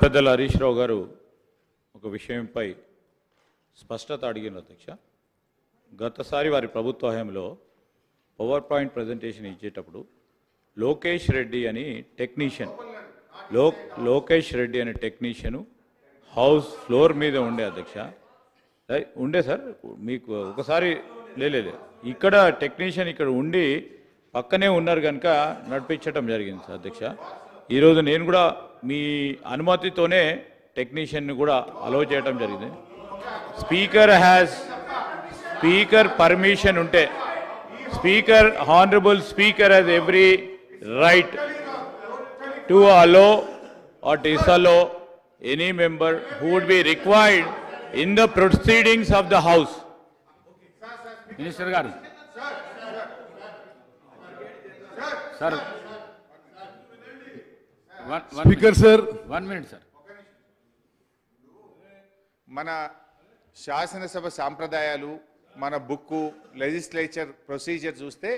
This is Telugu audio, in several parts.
పెద్దల హరీష్ రావు గారు ఒక విషయంపై స్పష్టత అడిగిన అధ్యక్ష. గతసారి వారి ప్రభుత్వ హయాంలో పవర్ పాయింట్ ప్రజెంటేషన్ ఇచ్చేటప్పుడు లోకేష్ రెడ్డి అని టెక్నీషియన్ హౌస్ ఫ్లోర్ మీద ఉండే అధ్యక్ష. ఉండే సార్, మీకు ఒకసారి లేదు ఇక్కడ టెక్నీషియన్ ఇక్కడ ఉండి పక్కనే ఉన్నారు కనుక నడిపించడం జరిగింది సార్ అధ్యక్ష. ఈరోజు నేను కూడా మీ అనుమతితోనే టెక్నీషియన్ని కూడా అలౌ చేయడం జరిగింది. స్పీకర్ పర్మిషన్ ఉంటే honourable speaker has every right to allow or disallow any member who would be required in the proceedings of the house. Minister గారు sir, speaker sir, 1 minute sir. మన శాసనసభ సాంప్రదాయాలు, మన బుక్కు, లెజిస్లేచర్ ప్రొసీజర్ చూస్తే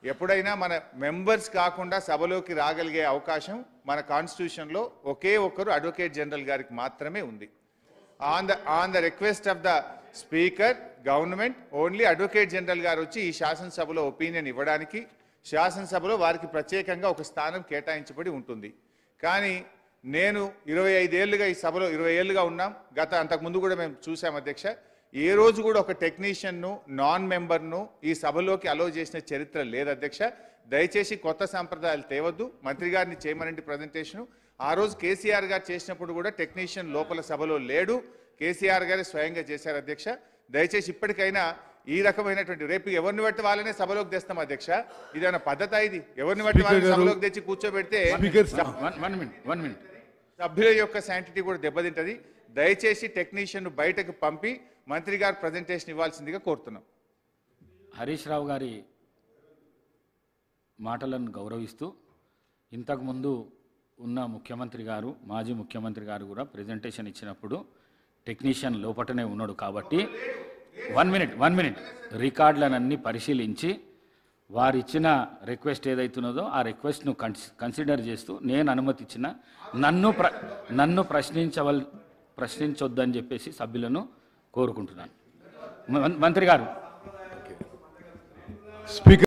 ఎప్పుడైనా మన మెంబర్స్ కాకుండా సభలోకి రాగలిగే అవకాశం మన కాన్స్టిట్యూషన్లో ఒకే ఒక్కరు అడ్వకేట్ జనరల్ గారికి మాత్రమే ఉంది. On the request of the speaker government only advocate general గారు వచ్చి ఈ శాసనసభలో ఒపీనియన్ ఇవ్వడానికి శాసనసభలో వారికి ప్రత్యేకంగా ఒక స్థానం కేటాయించబడి ఉంటుంది. కానీ నేను 25 ఏళ్ళుగా ఈ సభలో 20 ఏళ్ళుగా ఉన్నాం. అంతకుముందు కూడా మేము చూసాం అధ్యక్ష. ఏ రోజు కూడా ఒక టెక్నీషియన్ను నాన్ మెంబర్ను ఈ సభలోకి అలో చేసిన చరిత్ర లేదు అధ్యక్ష. దయచేసి కొత్త సాంప్రదాయాలు తేవద్దు. మంత్రి గారిని చేయమనండి ప్రజెంటేషను. ఆ రోజు కేసీఆర్ గారు చేసినప్పుడు కూడా టెక్నీషియన్ లోపల సభలో లేడు, కేసీఆర్ గారే స్వయంగా చేశారు అధ్యక్ష. దయచేసి ఇప్పటికైనా ఈ రకమైనటువంటి రేపు ఎవరిని బట్టి వాళ్ళనే సభలోకి తెస్తాం అధ్యక్ష. ఇదేమైనా పద్ధతి? ఇది ఎవరిని బట్టి వాళ్ళని సభలోకి తెచ్చి కూర్చోబెడితే సభ్యుల యొక్క శాంటిటీ కూడా దెబ్బతింటది. దయచేసి టెక్నీషియన్ బయటకు పంపి మంత్రి గారు ప్రజెంటేషన్ ఇవ్వాల్సిందిగా కోరుతున్నాం. హరీష్ రావు గారి మాటలను గౌరవిస్తూ ఇంతకుముందు ఉన్న ముఖ్యమంత్రి గారు, మాజీ ముఖ్యమంత్రి గారు కూడా ప్రజెంటేషన్ ఇచ్చినప్పుడు టెక్నీషియన్ లోపటనే ఉన్నాడు కాబట్టి 1 minute రికార్డులనన్నీ పరిశీలించి వారిచ్చిన రిక్వెస్ట్ ఏదైతున్నదో ఆ రిక్వెస్ట్ను కన్సిడర్ చేస్తూ నేను అనుమతి ఇచ్చిన నన్ను ప్రశ్నించొద్దని చెప్పేసి సభ్యులను కోరుకుంటున్నాను. మంత్రి గారు. స్పీకర్